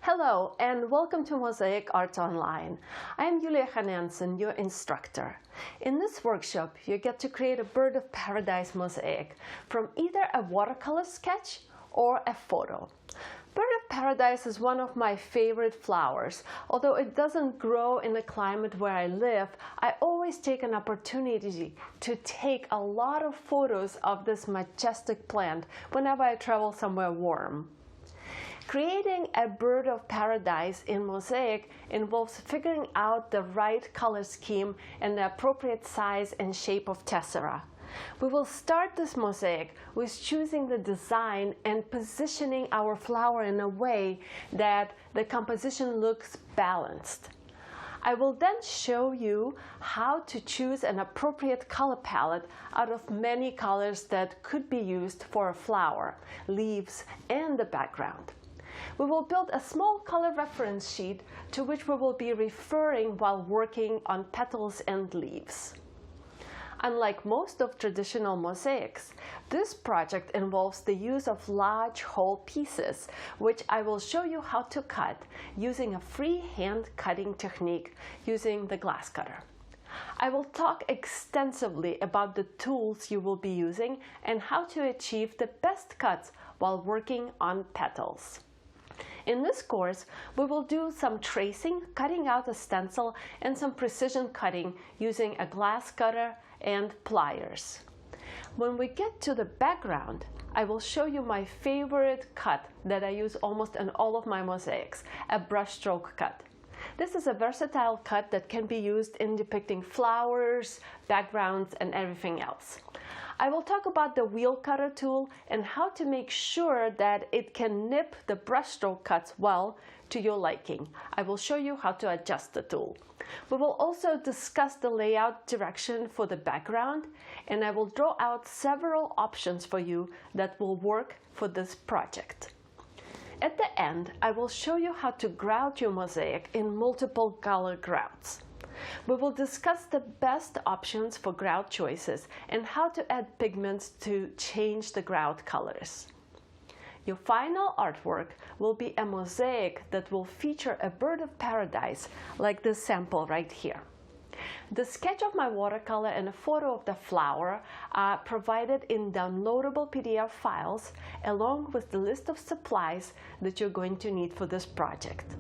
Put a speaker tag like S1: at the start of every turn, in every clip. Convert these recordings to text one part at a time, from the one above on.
S1: Hello and welcome to Mosaic Arts Online. I am Yulia Hanansen, your instructor. In this workshop, you get to create a bird of paradise mosaic from either a watercolor sketch or a photo. Bird of paradise is one of my favorite flowers. Although it doesn't grow in the climate where I live, I always take an opportunity to take a lot of photos of this majestic plant whenever I travel somewhere warm. Creating a bird of paradise in Mosaic involves figuring out the right color scheme and the appropriate size and shape of tessera. We will start this mosaic with choosing the design and positioning our flower in a way that the composition looks balanced. I will then show you how to choose an appropriate color palette out of many colors that could be used for a flower, leaves, and the background. We will build a small color reference sheet to which we will be referring while working on petals and leaves. Unlike most of traditional mosaics, this project involves the use of large whole pieces, which I will show you how to cut using a freehand cutting technique using the glass cutter. I will talk extensively about the tools you will be using and how to achieve the best cuts while working on petals. In this course, we will do some tracing, cutting out a stencil, and some precision cutting using a glass cutter and pliers. When we get to the background, I will show you my favorite cut that I use almost in all of my mosaics, a brushstroke cut. This is a versatile cut that can be used in depicting flowers, backgrounds, and everything else. I will talk about the wheel cutter tool and how to make sure that it can nip the brushstroke cuts well to your liking. I will show you how to adjust the tool. We will also discuss the layout direction for the background, and I will draw out several options for you that will work for this project. At the end, I will show you how to grout your mosaic in multiple color grouts. We will discuss the best options for grout choices and how to add pigments to change the grout colors. Your final artwork will be a mosaic that will feature a bird of paradise like this sample right here. The sketch of my watercolor and a photo of the flower are provided in downloadable PDF files along with the list of supplies that you're going to need for this project.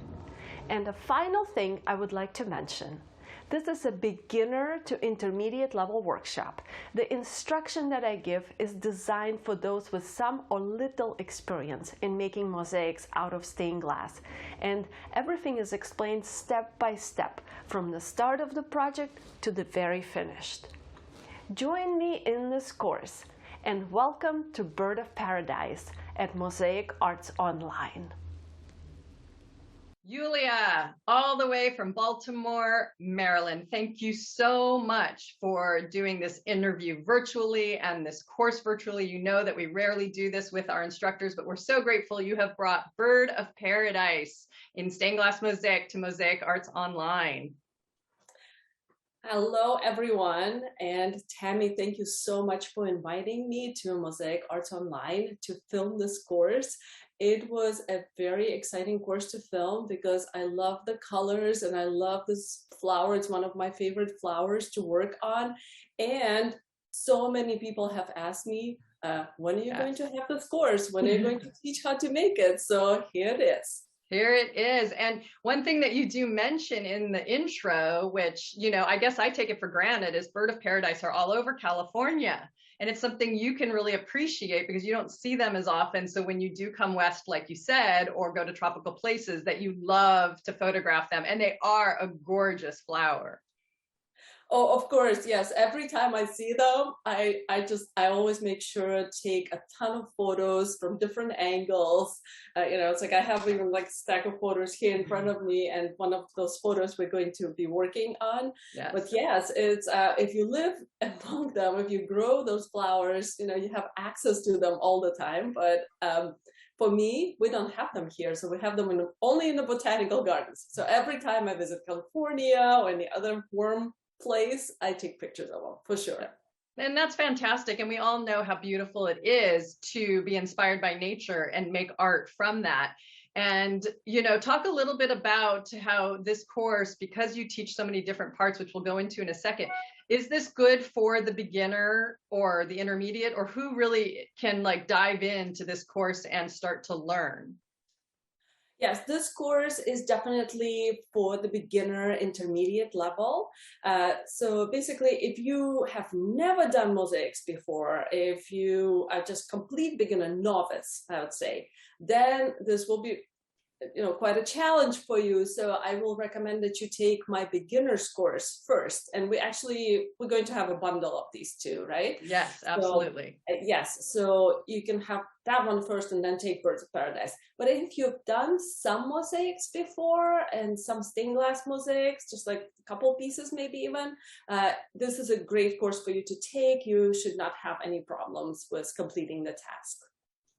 S1: And the final thing I would like to mention. This is a beginner to intermediate level workshop. The instruction that I give is designed for those with some or little experience in making mosaics out of stained glass. And everything is explained step by step from the start of the project to the very finished. Join me in this course and welcome to Bird of Paradise at Mosaic Arts Online.
S2: Yulia, all the way from Baltimore, Maryland. Thank you so much for doing this interview virtually and this course virtually. You know that we rarely do this with our instructors, but we're so grateful you have brought Bird of Paradise in stained glass mosaic to Mosaic Arts Online.
S3: Hello, everyone. And Tammy, thank you so much for inviting me to Mosaic Arts Online to film this course. It was a very exciting course to film because I love the colors and I love this flower. It's one of my favorite flowers to work on. And so many people have asked me, when are you going to have this course? When are you going to teach how to make it? So here it is.
S2: Here it is. And one thing that you do mention in the intro, which, you know, I guess I take it for granted, is Bird of Paradise are all over California. And it's something you can really appreciate because you don't see them as often. So when you do come west, like you said, or go to tropical places, that you love to photograph them. And they are a gorgeous flower.
S3: Oh, of course, yes. Every time I see them, I always make sure to take a ton of photos from different angles. It's like I have even like a stack of photos here in front of me, and one of those photos we're going to be working on.
S2: Yes.
S3: But yes, it's if you live among them, if you grow those flowers, you have access to them all the time. But for me, we don't have them here, so we have them only in the botanical gardens. So every time I visit California or any other warm place, I take pictures of them for sure.
S2: And that's fantastic. And we all know how beautiful it is to be inspired by nature and make art from that. And, you know, talk a little bit about how this course, because you teach so many different parts, which we'll go into in a second, is this good for the beginner or the intermediate, or who really can like dive into this course and start to learn?
S3: Yes, this course is definitely for the beginner intermediate level. So basically, if you have never done mosaics before, if you are just complete beginner novice, I would say, then this will be quite a challenge for you. So I will recommend that you take my beginner's course first. And we're going to have a bundle of these two, right?
S2: Yes, absolutely.
S3: So, yes. So you can have that one first and then take Birds of Paradise. But if you've done some mosaics before and some stained glass mosaics, just like a couple pieces, maybe even, this is a great course for you to take. You should not have any problems with completing the task.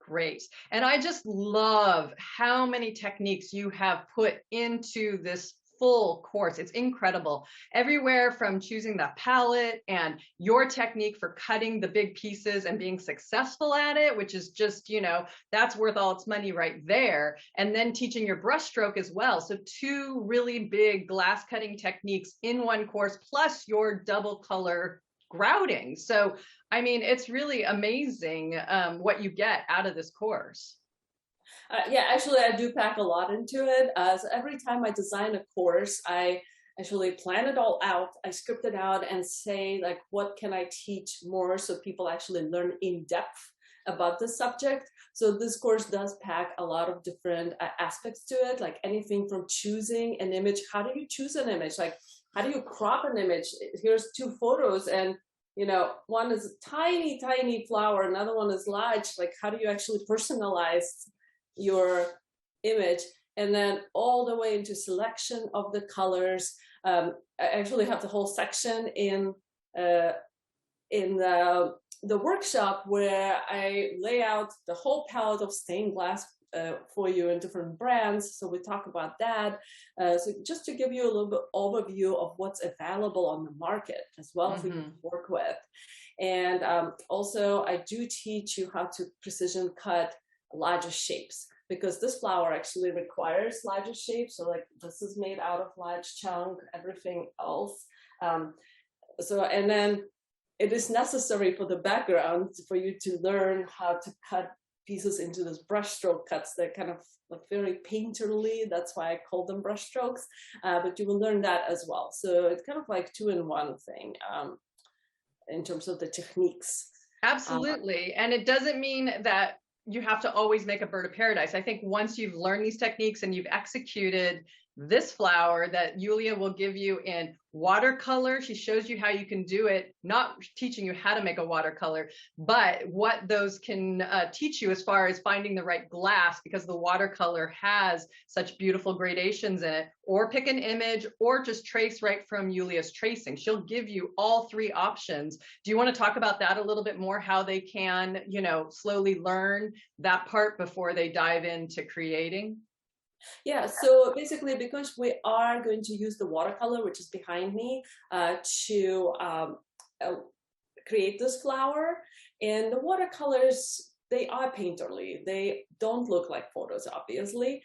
S2: Great. And I just love how many techniques you have put into this full course. It's incredible. Everywhere from choosing the palette and your technique for cutting the big pieces and being successful at it, which is just, you know, that's worth all its money right there. And then teaching your brushstroke as well. So two really big glass cutting techniques in one course, plus your double color grouting. So, I mean, it's really amazing what you get out of this course.
S3: Yeah, actually, I do pack a lot into it. So every time I design a course, I actually plan it all out. I script it out and say, like, what can I teach more so people actually learn in depth about the subject. So this course does pack a lot of different aspects to it, like anything from choosing an image. How do you choose an image? Like, how do you crop an image? Here's two photos and, you know, one is a tiny, tiny flower, another one is large. Like, how do you actually personalize your image? And then all the way into selection of the colors. I actually have the whole section in the workshop where I lay out the whole palette of stained glass for you in different brands. So we talk about that. So just to give you a little bit overview of what's available on the market as well for you to work with. And also I do teach you how to precision cut larger shapes, because this flower actually requires larger shapes. So like this is made out of large chunk, everything else. And then it is necessary for the background for you to learn how to cut pieces into this brushstroke cuts. They're kind of like very painterly. That's why I call them brushstrokes. But you will learn that as well. So it's kind of like two-in-one thing in terms of the techniques.
S2: Absolutely. And it doesn't mean that you have to always make a bird of paradise. I think once you've learned these techniques and you've executed this flower that Yulia will give you in watercolor, she shows you how you can do it, not teaching you how to make a watercolor, but what those can teach you as far as finding the right glass, because the watercolor has such beautiful gradations in it. Or pick an image or just trace right from Yulia's tracing. She'll give you all three options. Do you want to talk about that a little bit more, how they can, you know, slowly learn that part before they dive into creating?
S3: Yeah, so basically, because we are going to use the watercolor, which is behind me, to create this flower, and the watercolors, they are painterly. They don't look like photos, obviously.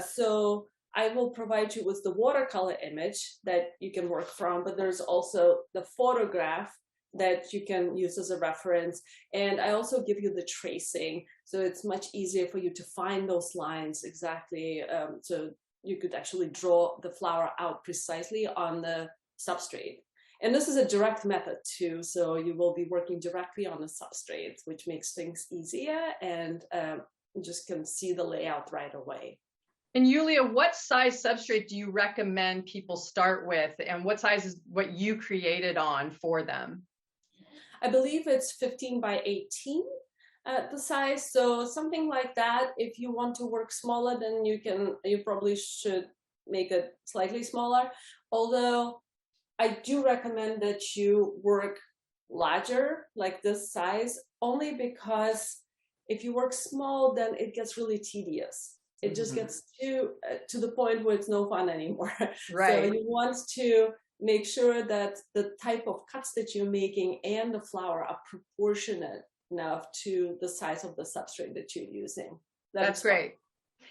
S3: So I will provide you with the watercolor image that you can work from, but there's also the photograph that you can use as a reference. And I also give you the tracing. So it's much easier for you to find those lines exactly. So you could actually draw the flower out precisely on the substrate. And this is a direct method too. So you will be working directly on the substrate, which makes things easier, and you just can see the layout right away.
S2: And Yulia, what size substrate do you recommend people start with? And what size is what you created on for them?
S3: I believe it's 15 by 18 the size. So something like that. If you want to work smaller, then you probably should make it slightly smaller. Although I do recommend that you work larger, like this size, only because if you work small, then it gets really tedious. It just gets to the point where it's no fun anymore.
S2: Right.
S3: So you want to make sure that the type of cuts that you're making and the flower are proportionate enough to the size of the substrate that you're using.
S2: That's great.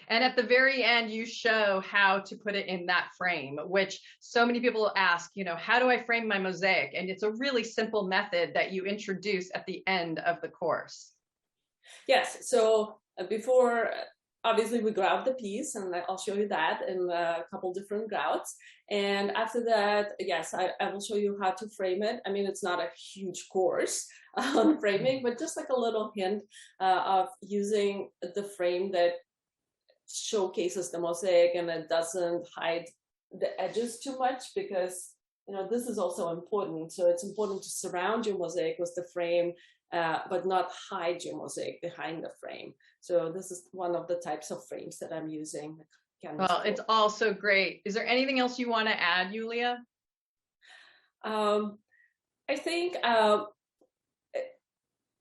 S2: And at the very end, you show how to put it in that frame, which so many people ask, how do I frame my mosaic? And it's a really simple method that you introduce at the end of the course.
S3: Yes, so before, obviously we grout the piece, and I'll show you that in a couple different grouts. And after that, yes, I will show you how to frame it. I mean, it's not a huge course on framing, but just like a little hint of using the frame that showcases the mosaic and it doesn't hide the edges too much, because this is also important. So it's important to surround your mosaic with the frame, but not hide your mosaic behind the frame. So this is one of the types of frames that I'm using.
S2: Well, it's also great. Is there anything else you want to add, Yulia?
S3: I think,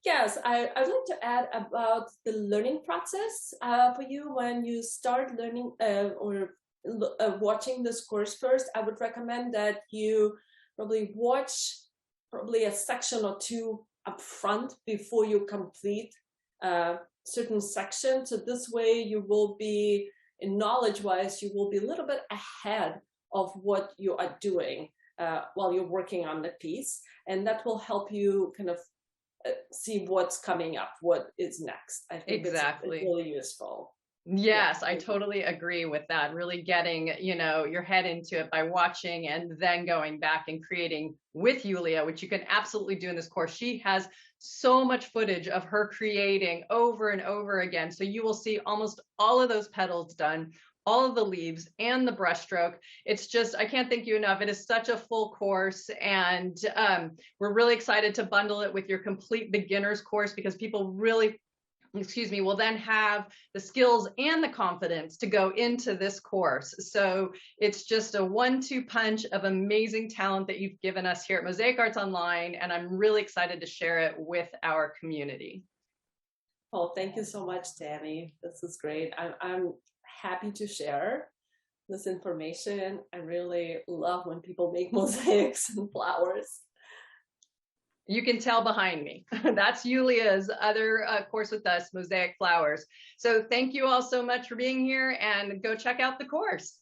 S3: yes, I'd like to add about the learning process for you when you start learning or watching this course first. I would recommend that you probably watch a section or two up front before you complete certain sections. So this way you will be, in knowledge-wise, you will be a little bit ahead of what you are doing while you're working on the piece. And that will help you kind of see what's coming up, what is next. I think
S2: exactly.
S3: It's really useful.
S2: Yes, I totally agree with that. Really getting, your head into it by watching and then going back and creating with Yulia, which you can absolutely do in this course. She has so much footage of her creating over and over again. So you will see almost all of those petals done, all of the leaves and the brushstroke. It's just, I can't thank you enough. It is such a full course, and we're really excited to bundle it with your complete beginner's course, because people really will then have the skills and the confidence to go into this course. So it's just a 1-2 punch of amazing talent that you've given us here at Mosaic Arts Online, and I'm really excited to share it with our community.
S3: Oh, thank you so much, Tammy. This is great. I'm happy to share this information. I really love when people make mosaics and flowers.
S2: You can tell behind me. That's Yulia's other course with us, Mosaic Flowers. So thank you all so much for being here, and go check out the course.